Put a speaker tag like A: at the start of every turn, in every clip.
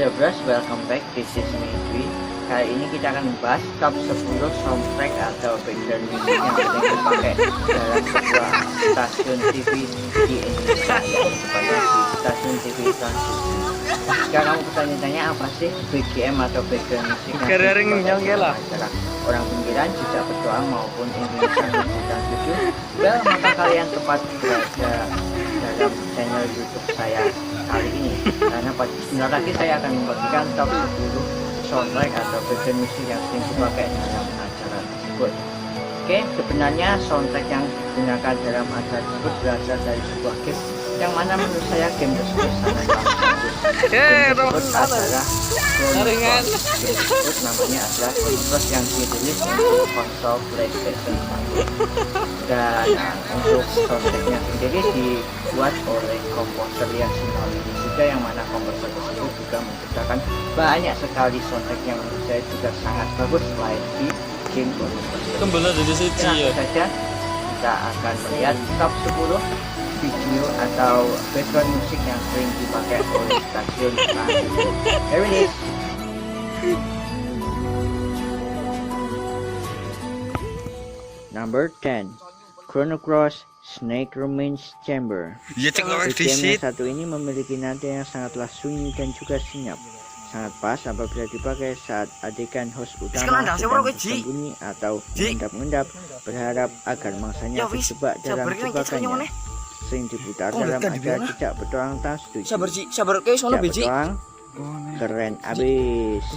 A: Yo bros, welcome back. This is me Dwi. Kali ini kita akan membahas top 10 soundtrack atau background music yang sering dipakai dalam sebuah stasiun TV di Indonesia, yaitu tepatnya di stasiun TV Trans 7. Jika kamu bertanya-tanya apa sih BGM atau background music yang sering dipakai dalam acara Orang Pinggiran, Jejak Petualang maupun Indonesia Music Trans 7, well, maka kalian tepat berada dalam channel YouTube saya kali ini, karena sebentar lagi saya akan membagikan top 10 soundtrack atau background musik yang sering dipakai dalam acara tersebut. Oke, sebenarnya soundtrack yang digunakan dalam acara tersebut berasal dari sebuah game yang mana menurut saya game tersebut sangat bagus. Game tersebut adalah Chrono Cross. Game tersebut namanya adalah Chrono Cross yang dirilis untuk konsol PlayStation 1. Dan untuk soundtracknya sendiri dibuat oleh komposer Yasunori juga, yang mana komposer tersebut juga menciptakan banyak sekali soundtrack yang menurut saya juga sangat bagus selain di game Chrono Cross. Langsung saja kita akan melihat top 10 video atau background musik yang sering dipakai oleh stasiun Trans 7. Here it is. Number 10, Chrono Cross Snake Remains Chamber. BGM yang satu ini memiliki nada yang sangatlah sunyi dan juga senyap, sangat pas apabila dipakai saat adegan host utama sedang bersembunyi atau mengendap-endap berharap agar mangsanya terjebak dalam jebakannya. Sering diputar dalam acara Jejak Petualang Trans 7. Jejak Petualang keren abis.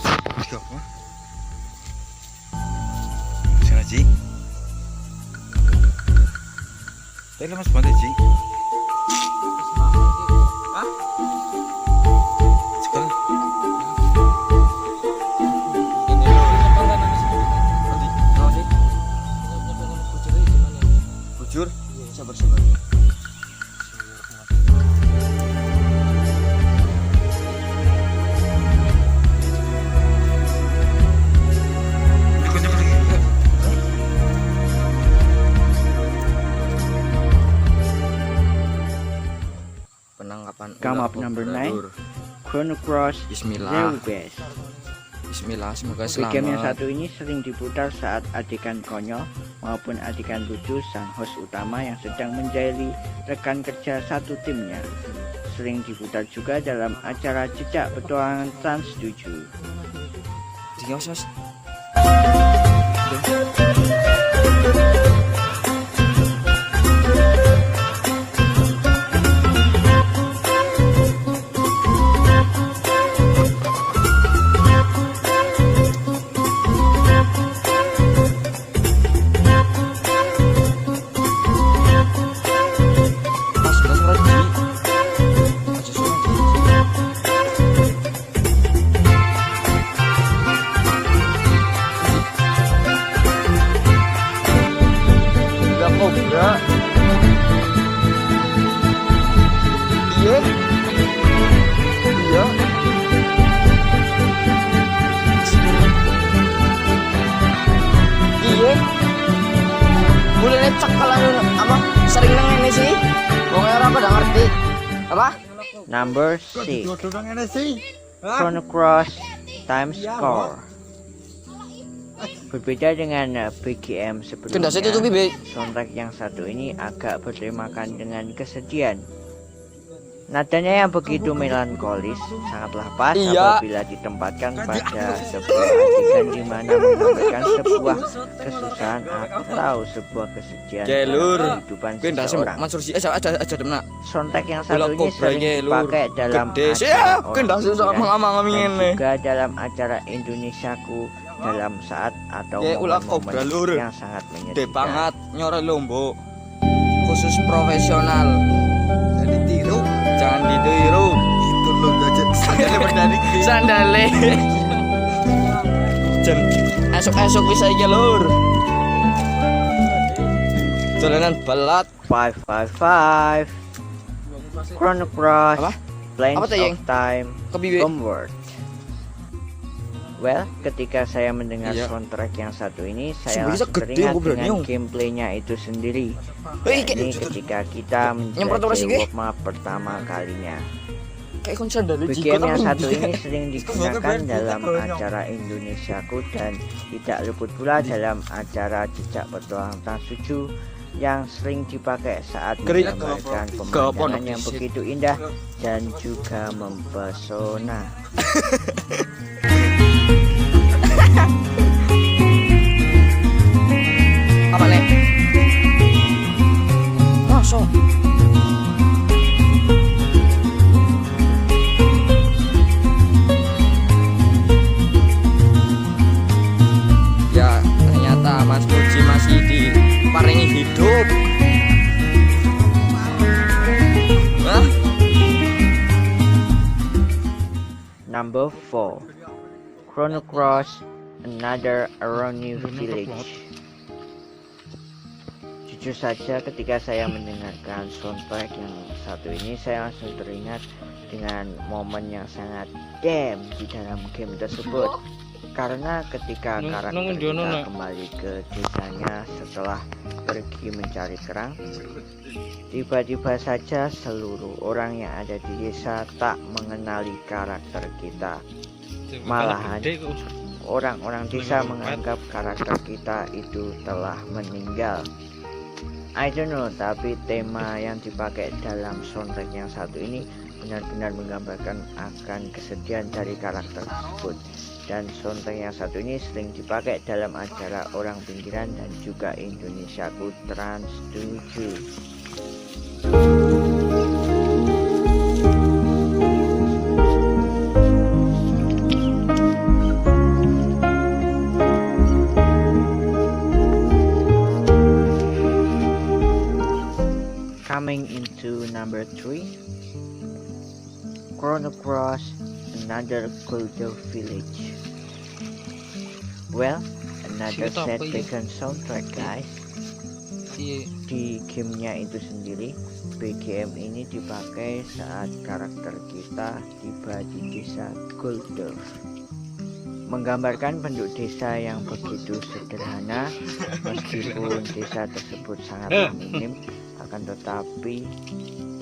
B: Tadi mas banget Ji. Hah? Sekarang. Bujur. Sabar.
A: Come up number 9, Chrono Cross
B: Bismillah.
A: Zero-Base.
B: Bismillah, semoga
A: Game yang
B: selamat.
A: satu ini sering diputar saat adegan konyol maupun adegan lucu sang host utama yang sedang menjahili rekan kerja satu timnya. Sering diputar juga dalam acara Jejak Petualangan Trans 7.
B: Sos.
C: Iya. Boleh necak kalau apa sering nang ini sih. Wong ora pada ngerti. Apa?
A: Number 6, Chrono Cross Time Score. Berbeda dengan BGM sebelumnya, soundtrack yang satu ini agak bertemakan dengan kesedihan. Nadanya yang begitu melankolis sangatlah pas apabila ditempatkan pada sebuah adegan di mana menyampaikan sebuah kesusahan atau sebuah kesedihan dalam kehidupan seseorang. Soundtrack yang satu ini sering dipakai dalam acara dan juga dalam acara Indonesiaku dalam saat atau momen yang sangat menyedihkan.
C: Khusus profesional. Jangan ditiru.
B: Gitu loh, sandalnya berdari.
C: Sandale. Esok bisa iki lur. Jalanan balat
A: 555 Chrono Cross Planes of Time Homeward. Well, ketika saya mendengar soundtrack yang satu ini, saya langsung teringat dengan gameplaynya itu sendiri. Ini ketika kita menjadi warm up pertama kalinya.
C: Kayak konser dari
A: BGM yang satu ini sering digunakan dalam acara Indonesiaku dan tidak luput pula dalam acara Jejak Petualang Trans 7 yang sering dipakai saat menggambarkan pemandangan yang begitu indah dan juga mempesona.
C: Apa nih? Masuk.
B: Ya ternyata Mas Puji masih diparingi hidup. Hah?
A: Number 4, Chrono Cross, Another Irony Village. Jujur saja ketika saya mendengarkan soundtrack yang satu ini, saya langsung teringat dengan momen yang sangat damn di dalam game tersebut. Karena ketika karakter kita kembali ke desanya setelah pergi mencari kerang, tiba-tiba saja seluruh orang yang ada di desa tak mengenali karakter kita. Malahan orang-orang desa menganggap karakter kita itu telah meninggal. I don't know, tapi tema yang dipakai dalam soundtrack yang satu ini benar-benar menggambarkan akan kesedihan dari karakter tersebut. Dan soundtrack yang satu ini sering dipakai dalam acara Orang Pinggiran dan juga Indonesiaku Trans 7. Coming into number 3, Chrono Cross, Another Golden Village. Well, another set taken soundtrack guys. Di gamenya itu sendiri, BGM ini dipakai saat karakter kita tiba di desa Goldorf. Menggambarkan penduduk desa yang begitu sederhana, meskipun desa tersebut sangatlah minim, akan tetapi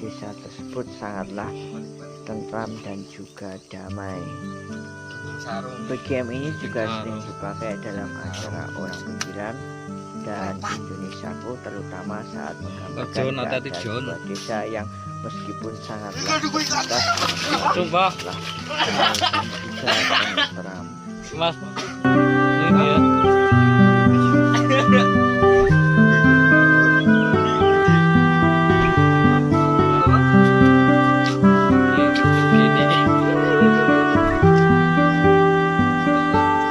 A: desa tersebut sangatlah tentram dan juga damai. BGM ini juga sering dipakai dalam acara Orang Pinggiran dan Indonesiaku, terutama saat menggambarkan keadaan sebuah desa yang meskipun sangatlah terbatas,
D: Coba.
A: damai dan juga tentram.
D: Mas, ini ya.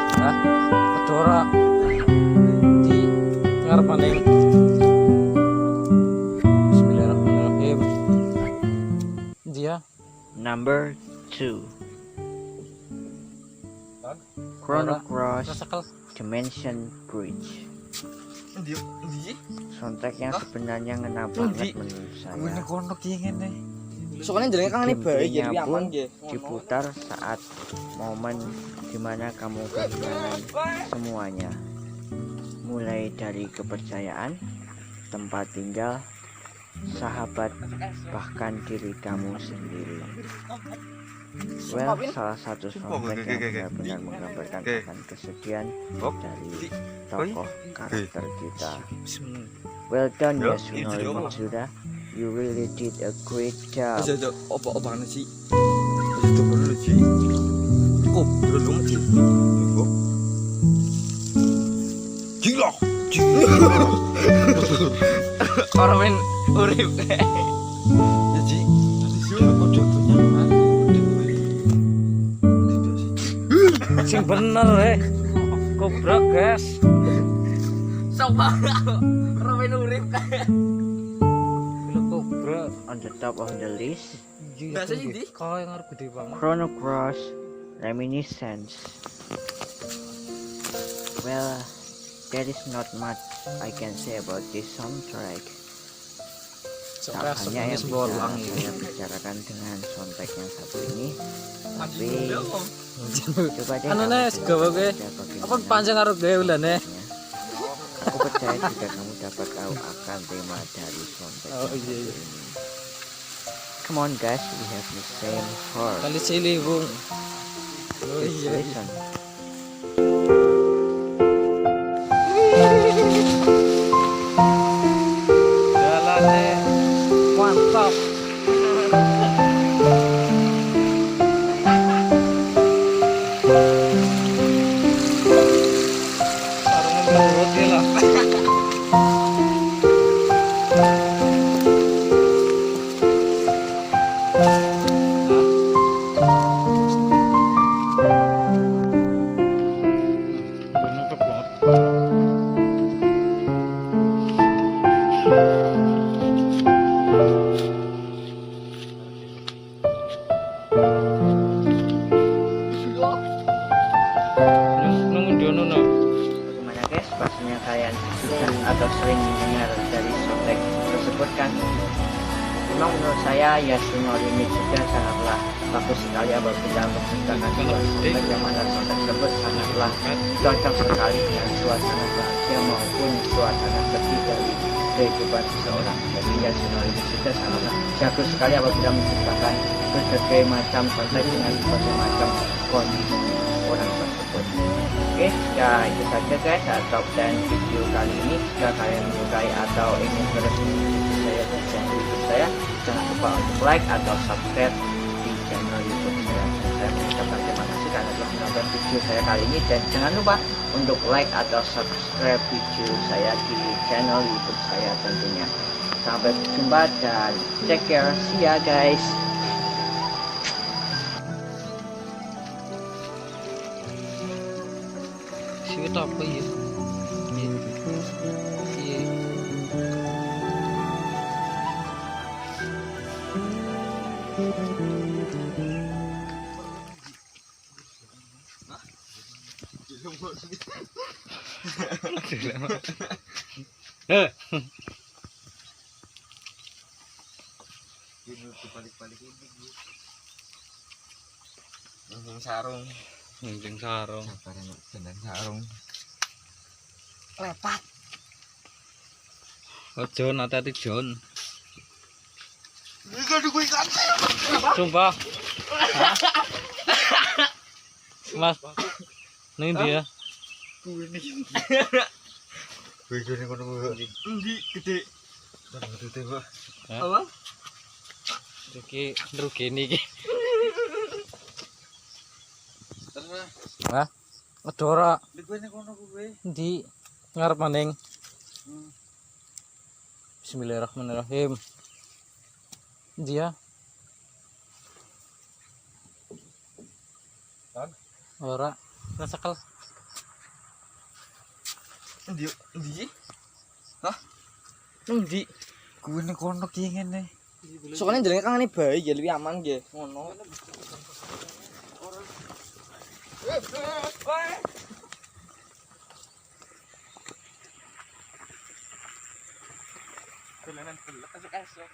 C: Fedora di dengar paling. Bismillahirrahmanirrahim. Dia
A: Number 2, Chrono Cross, Dimension Bridge. Soundtrack yang sebenarnya ngena banget menurut saya.
C: soalnya jelek kan ini baik jadi
A: Gameplaynya pun
C: aman nggih.
A: diputar saat momen dimana kamu kehilangan semuanya, mulai dari kepercayaan, tempat tinggal, sahabat, bahkan diri kamu sendiri. Well, salah satu soundtrack yang benar-benar menggambarkan akan kesedihan dari tokoh karakter kita. Well done Yasunori Matsuda, you really did a great job.
B: Aja apa-apaan sih? Itu perlu sih. Kok belum sih? Gila.
C: Orang main urip.
B: Jadi
D: Sing bener Kobrak guys.
C: Coba orang main urip.
D: Bila kobrak.
A: On the top of the list,
C: Bahasa ini?
D: Kau yang harus gede banget.
A: Chrono Cross Reminiscence. Well, there is not much I can say about this soundtrack. Tak hanya yang bisa saya bicarakan dengan soundtrack yang satu ini, tapi coba deh
D: Anu
A: kamu
D: nes
A: coba
D: gawe
A: baca
D: Apa
A: bagaimana
D: panjang karo gawe ulane?
A: Aku percaya jika kamu dapat tahu akan tema dari soundtrack
D: Oh,
A: yang
D: iya,
A: satu
D: iya.
A: ini. Come on guys, we have the same heart.
D: Kali Ciliwung. Oh
A: Just
D: iya.
A: listen.
D: Jalannya mantap. Sarung menurut dia lah. Mantap banget. Nunggu dia nuna.
A: Bagaimana guys, pastinya kalian sudah atau sering mendengar dari soundtrack tersebut kan? Memang menurut saya Yasunori Mitsuda sangatlah bagus sekali apabila menciptakan sebuah soundtrack yang mana soundtrack tersebut sangatlah cocok sekali dengan suasana bahagia maupun suasana sedih dari kehidupan seseorang. Jadi Yasunori Mitsuda sangatlah bagus sekali apabila menciptakan berbagai macam soundtrack dengan berbagai macam kondisi orang tersebut. Oke, ya itu saja guys top 10 video kali ini. Jika kalian menyukai atau ingin terus mengikuti saya di channel YouTube saya, jangan lupa untuk like atau subscribe di channel YouTube saya. Saya mengucapkan terima kasih karena telah menonton video saya kali ini, dan jangan lupa untuk like atau subscribe video saya di channel YouTube saya tentunya. Sampai jumpa dan take care. See ya guys.
D: Siwit apa ya? Iya. Eh,
B: Balik-balik ini. Nungging sarung.
D: nungging sarung.
B: Sabar enak dandang sarung.
C: Lepat.
D: Oh John, hati-hati John.
B: Ini kan gue ikan.
D: Sumpah. Mas, nih dia.
B: Gue gini kono gue. Endi gede. Kono gede Pak.
D: Apa? Iki ndrugeni iki.
B: Terus
D: Hah? Ngedora
B: gue ning kono gue.
D: di ngarep maning. Bismillahirrahmanirrahim. Dia.
B: Kan?
D: Ora, nasekel.
B: Endi endi?
C: Nang ndi?
B: Gue ning kono ki ngene.
C: Soalnya jenenge kangane bayi ya lebih aman nggih. Ngono.
B: Dolanan belek esok-esok.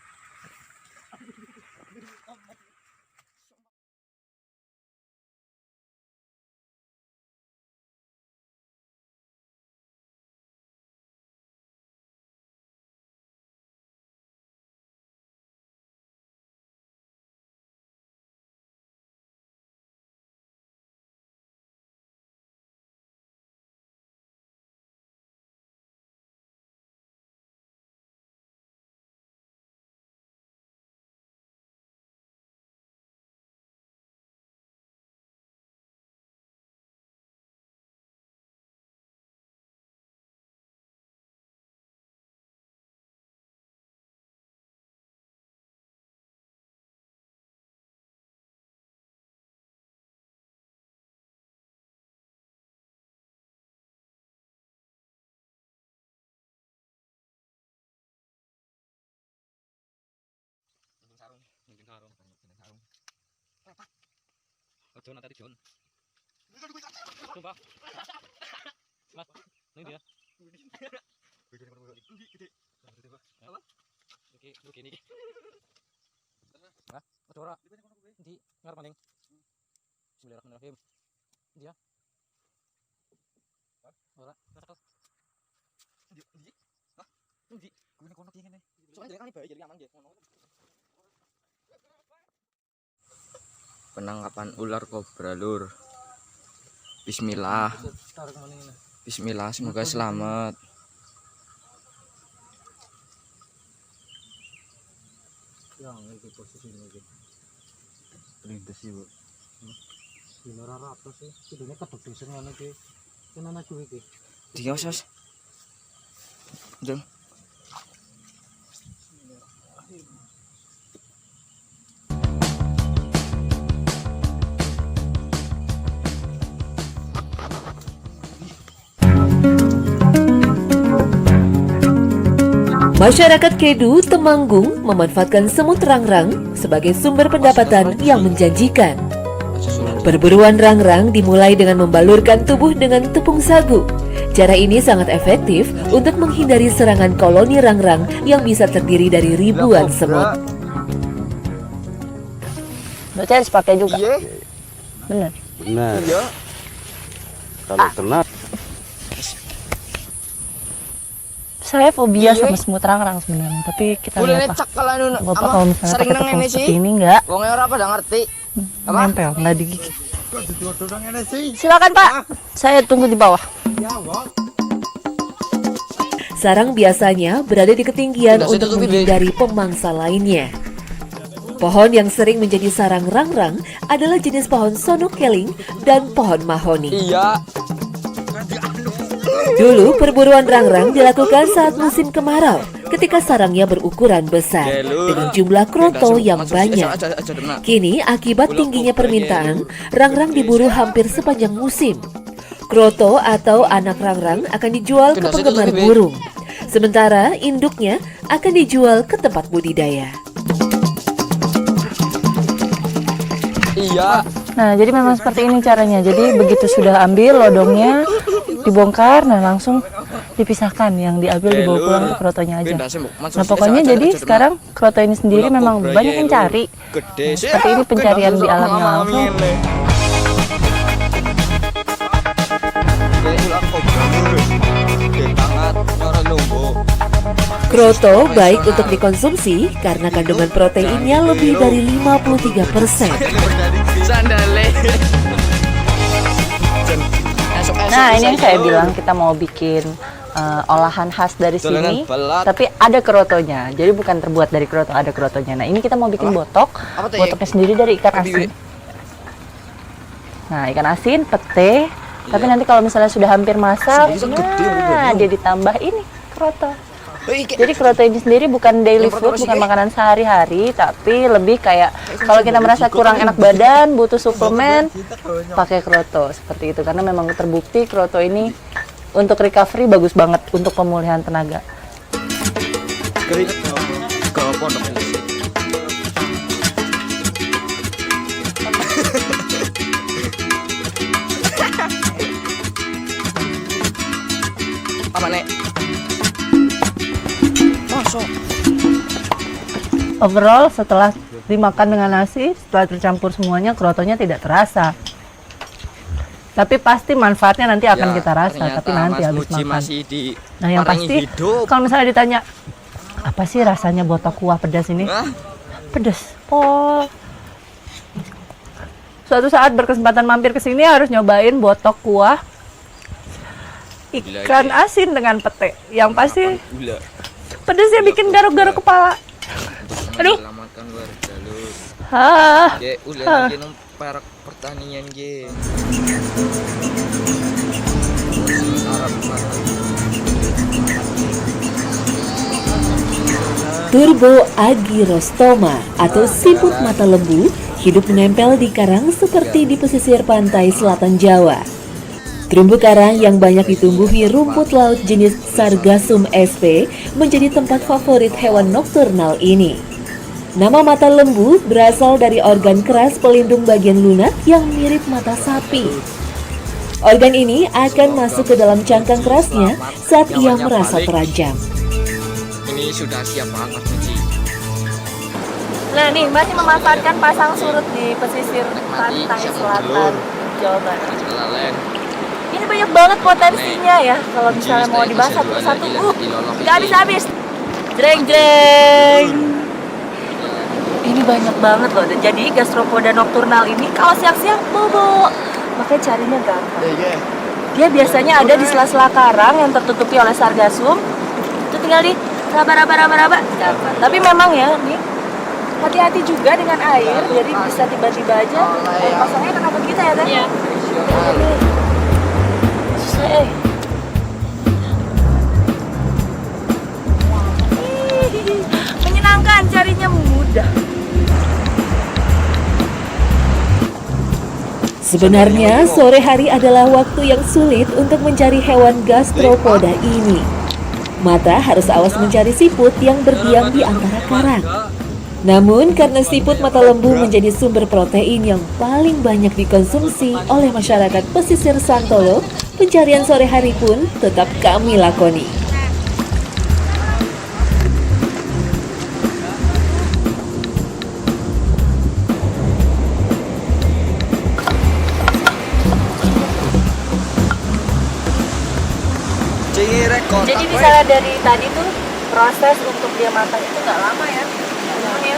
D: Nungging sarung. Lepat. Oh John, hati-hati John. Sumpah. Mas, nih dia.
B: Gue gini kono gue. Endi gede. Kono gede Pak.
D: Apa? Iki ndrugeni iki. Hah? Ngedora
B: Gue ning kono gue.
D: di ngarep maning. Bismillahirrahmanirrahim. Dia. Ora, nasekel.
B: Endi?
C: Nang ndi?
B: Gue ning kono ki ngene.
C: Soalnya jenenge kangane bayi ya lebih aman nggih. Ngono.
B: penangkapan ular kobra lur. Bismillah. Bismillah, semoga selamat.
D: Yang ini posisi ini gitu.
B: Lintas sih, Bu.
D: Ini ora apa sih? Kudune kedok sing ngene iki. Tenan aku iki.
B: Dia Mas. Jeng.
E: Masyarakat Kedu, Temanggung memanfaatkan semut rangrang sebagai sumber pendapatan yang menjanjikan. Perburuan rangrang dimulai dengan membalurkan tubuh dengan tepung sagu. Cara ini sangat efektif untuk menghindari serangan koloni rangrang yang bisa terdiri dari ribuan semut.
C: Berarti harus pakai juga.
B: Iya.
C: Bener.
F: Benar.
B: Iya.
F: Kalau kena
C: Saya fobia sama semut rangrang sebenarnya, tapi kita Boleh lihat necak kalau anu
B: Oh,
C: Bapak
B: iya.
C: kalau misalnya sering pakai nang tepung ini seperti sih. ini enggak Wong ora pada ngerti. Apa? nempel, enggak digigit. Silakan Pak, saya tunggu di bawah.
E: Sarang biasanya berada di ketinggian untuk menghindari pemangsa lainnya. Pohon yang sering menjadi sarang rangrang adalah jenis pohon sono keling dan pohon mahoni.
B: Iya.
E: Dulu perburuan rangrang dilakukan saat musim kemarau ketika sarangnya berukuran besar dengan jumlah kroto yang banyak. Kini akibat tingginya permintaan, rangrang diburu hampir sepanjang musim. Kroto atau anak rangrang akan dijual ke penggemar burung, sementara induknya akan dijual ke tempat budidaya.
B: Iya.
C: Nah, jadi memang seperti ini caranya. Jadi begitu sudah ambil lodongnya, dibongkar, nah langsung dipisahkan. Yang diambil dibawa pulang ke krotonya aja. Nah, pokoknya jadi sekarang kroto ini sendiri memang banyak yang cari. Nah, seperti ini pencarian di alamnya langsung.
E: Kroto baik untuk dikonsumsi karena kandungan proteinnya lebih dari 53%.
C: Nah, ini yang saya bilang kita mau bikin olahan khas dari sini, tapi ada krotonya. Jadi bukan terbuat dari kroto, ada krotonya. Nah, ini kita mau bikin botok. Botoknya sendiri dari ikan asin. Nah, ikan asin, pete. Tapi nanti kalau misalnya sudah hampir masak, nah dia ditambah ini kroto. Jadi kroto ini sendiri bukan daily food, bukan makanan sehari-hari, tapi lebih kayak kalau kita merasa kurang enak badan, butuh suplemen, pakai kroto seperti itu. Karena memang terbukti kroto ini untuk recovery bagus banget untuk pemulihan tenaga.
B: Apa nek?
C: Overall setelah dimakan dengan nasi, setelah tercampur semuanya, krotonya tidak terasa. Tapi pasti manfaatnya nanti akan kita rasa, tapi nanti habis makan. Nah, yang pasti kalau misalnya ditanya apa sih rasanya botok kuah pedas ini? Pedas, pol. Suatu saat berkesempatan mampir ke sini harus nyobain botok kuah ikan asin dengan pete. Yang pasti pedasnya bikin garuk-garuk kepala. Aduh.
B: Selamatkan warga lur.
C: Hah.
B: Ge, ulah lagi nang perak pertanian ge.
E: Turbo agirostoma atau siput mata lembu hidup menempel di karang seperti di pesisir pantai selatan Jawa. Terumbu karang yang banyak ditumbuhi rumput laut jenis Sargassum sp menjadi tempat favorit hewan nokturnal ini. Nama mata lembu berasal dari organ keras pelindung bagian lunak yang mirip mata sapi. Organ ini akan masuk ke dalam cangkang kerasnya saat ia merasa terancam.
B: Ini sudah siap banget Ci.
C: Nah, nih masih memanfaatkan pasang surut di pesisir pantai selatan Jawa Barat.
B: Lalen.
C: Ini banyak banget potensinya ya. Kalau misalnya mau dibahas satu-satu, nggak habis-habis. Jreng jreng. Ini banyak banget loh. Jadi gastropoda nocturnal ini kalau siang-siang bobo, makanya carinya gampang. Dia biasanya ada di sela-sela karang yang tertutupi oleh sargassum. Itu tinggal di raba-raba dapat. Tapi memang ya nih hati-hati juga dengan air, jadi bisa tiba-tiba aja pasangnya kenapa kita ya kan? Iya. Susah menyenangkan, carinya mudah.
E: Sebenarnya sore hari adalah waktu yang sulit untuk mencari hewan gastropoda ini. Mata harus awas mencari siput yang berdiam di antara karang. Namun karena siput mata lembu menjadi sumber protein yang paling banyak dikonsumsi oleh masyarakat pesisir Santolo, pencarian sore hari pun tetap kami lakoni.
C: Jadi misalnya dari tadi tuh proses untuk dia matang itu nggak lama ya, ya.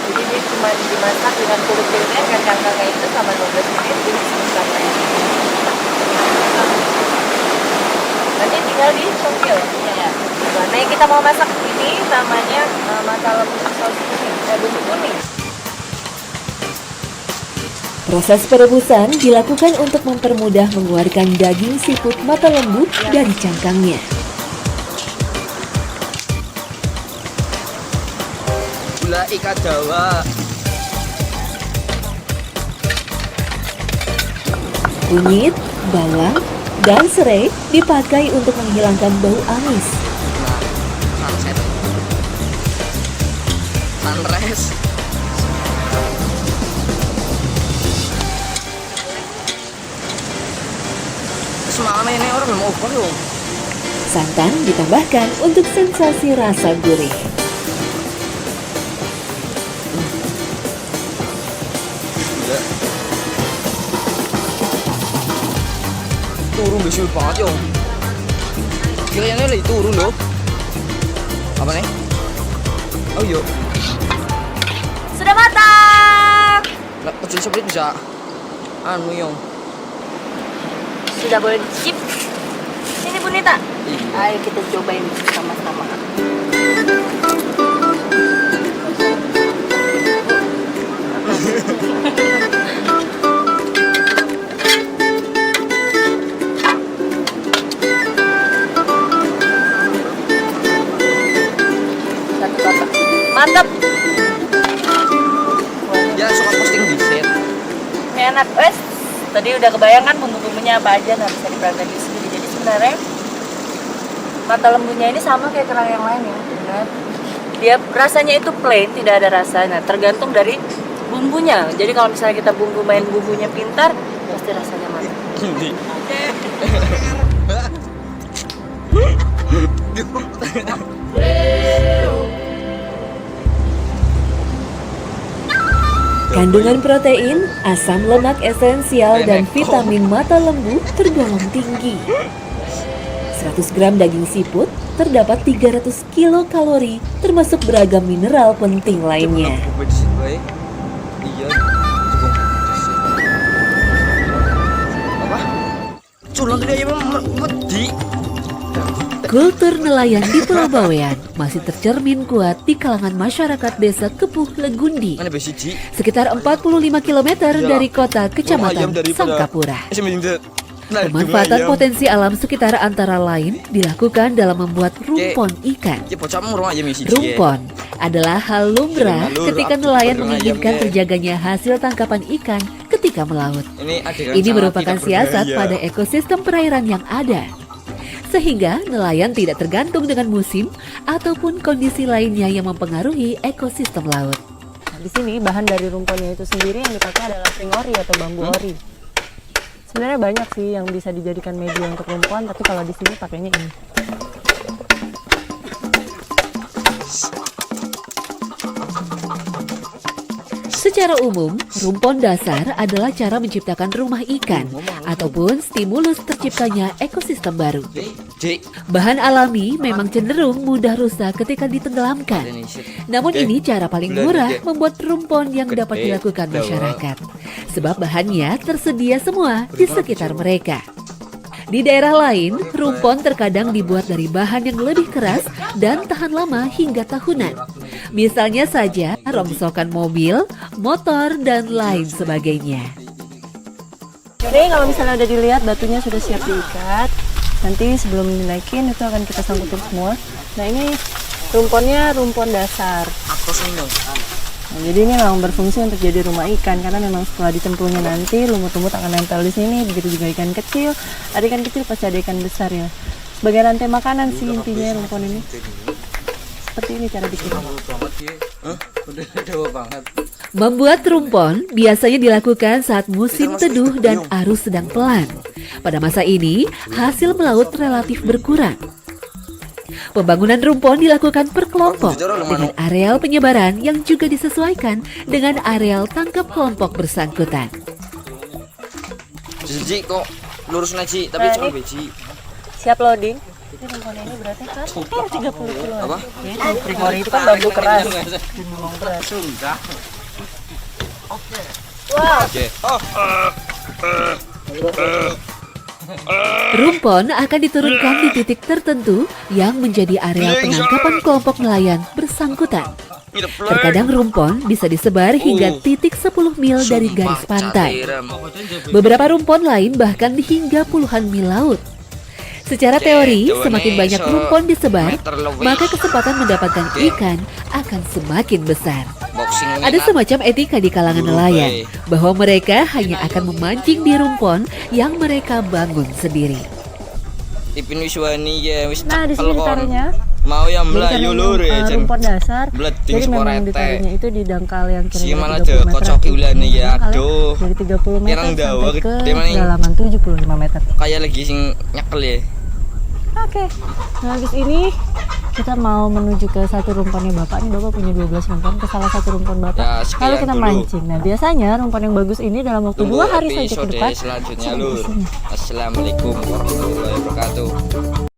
C: Jadi dia cuma dimasak dengan kulit filenya, kacang-kacang itu sama 12 menit, jadi selesai. Nanti tinggal dicongkel. Ya. Nah yang kita mau masak ini namanya mata lembu saus kuning, bumbu kuning.
E: Proses perebusan dilakukan untuk mempermudah mengeluarkan daging siput mata lembu dari cangkangnya.
B: Gula ikan Jawa.
E: Kunyit, bawang, dan serai dipakai untuk menghilangkan bau amis.
B: Sunset. Sunrise. Semalam ini orang belum over loh.
E: Santan ditambahkan untuk sensasi rasa gurih.
B: Turun besar banget yo. Kayaknya lagi turun loh. Apa nih? Oh iya.
C: Sudah matang.
B: Lah kecil seperti bisa. Anu yung.
C: Sudah boleh dicicip. Sini Bu Nita.
B: Iya.
C: Ayo kita cobain sama-sama. Satu kotak. Mantap.
B: Ya suka posting di set.
C: Enak, wes. Tadi udah kebayang kan bumbu-bumbunya apa aja, nah bisa dipraktekin sendiri. Jadi sebenarnya mata lembunya ini sama kayak kerang yang lain ya, benar. Dia rasanya itu plain, tidak ada rasa. Nah, tergantung dari bumbunya. Jadi kalau misalnya kita main bumbunya pintar, pasti rasanya mantap.
E: Kandungan protein, asam lemak esensial, dan vitamin mata lembu tergolong tinggi. 100 gram daging siput terdapat 300 kilokalori, termasuk beragam mineral penting lainnya.
B: Iya. Apa? Culun tidak ya wedi.
E: Kultur nelayan di Pulau Bawean masih tercermin kuat di kalangan masyarakat desa Kepuh Legundi,
B: Mana besiji?
E: sekitar 45 km dari kota kecamatan Sangkapura. Pemanfaatan potensi alam sekitar antara lain dilakukan dalam membuat rumpon ikan.
B: Ya pocam rumah ayam isi.
E: Rumpon adalah hal lumrah ketika nelayan menginginkan terjaganya hasil tangkapan ikan ketika melaut. Ini merupakan siasat pada ekosistem perairan yang ada, sehingga nelayan tidak tergantung dengan musim ataupun kondisi lainnya yang mempengaruhi ekosistem laut.
C: Nah, di sini bahan dari rumponnya itu sendiri yang dipakai adalah pring ori atau bambu ori. Sebenarnya banyak sih yang bisa dijadikan media untuk rumpon, tapi kalau di sini pakainya ini.
E: Secara umum, rumpon dasar adalah cara menciptakan rumah ikan ataupun stimulus terciptanya ekosistem ekosistem baru. Bahan alami memang cenderung mudah rusak ketika ditenggelamkan. Namun ini cara paling murah membuat rumpon yang dapat dilakukan masyarakat. Sebab bahannya tersedia semua di sekitar mereka. Di daerah lain, rumpon terkadang dibuat dari bahan yang lebih keras dan tahan lama hingga tahunan. Misalnya saja rongsokan mobil, motor, dan lain sebagainya.
C: Oke, kalau misalnya udah dilihat batunya sudah siap diikat, nanti sebelum dinaikin itu akan kita sangkutin semua. Nah ini rumponnya rumpon dasar. Nah, jadi ini memang berfungsi untuk jadi rumah ikan karena memang setelah ditempuhnya nanti lumut-lumut akan nempel di sini. Begitu juga ikan kecil. Ada ikan kecil pasti ada ikan besar ya. Sebagai rantai makanan sih intinya rumpon ini. Seperti ini cara bikinnya.
E: Membuat rumpon biasanya dilakukan saat musim teduh dan arus sedang pelan. Pada masa ini, hasil melaut relatif berkurang. Pembangunan rumpon dilakukan per kelompok dengan areal penyebaran yang juga disesuaikan dengan areal tangkap kelompok bersangkutan.
B: Ji kok lurus naji tapi cuma biji.
C: Siap loading. Jadi rumpon ini berarti kan 30 kilo. Apa? Ya, trigori itu kan bambu keras. Dan memang berat. Wow.
B: Oke.
E: Rumpon akan diturunkan di titik tertentu yang menjadi areal penangkapan kelompok nelayan bersangkutan. Terkadang rumpon bisa disebar hingga titik 10 mil dari garis pantai. Beberapa rumpon lain bahkan hingga puluhan mil laut. Secara teori, semakin banyak rumpon disebar, maka kesempatan mendapatkan ikan akan semakin besar. Ada semacam etika di kalangan nelayan, bahwa mereka hanya akan memancing di rumpon yang mereka bangun sendiri.
C: Nah di sini ditaruhnya.
B: Mau yang melayu lur ya
C: rumpon dasar. Jadi memang ditaruhnya itu di dangkal yang kira-kira 30 meter.
B: Ya aduh.
C: Dari 30 meter sampai ke
B: gede
C: kedalaman 75 meter.
B: kayak lagi sing nyekel ya.
C: Oke, nah habis ini kita mau menuju ke satu rumponnya Bapak. Ini Bapak punya 12 rumpon, ke salah satu rumpon Bapak.
B: Ya, sekian
C: lalu kita
B: dulu.
C: mancing. Nah biasanya rumpon yang bagus ini dalam waktu 2 hari saja ke depan.
B: Selanjutnya lur. Assalamualaikum warahmatullahi wabarakatuh.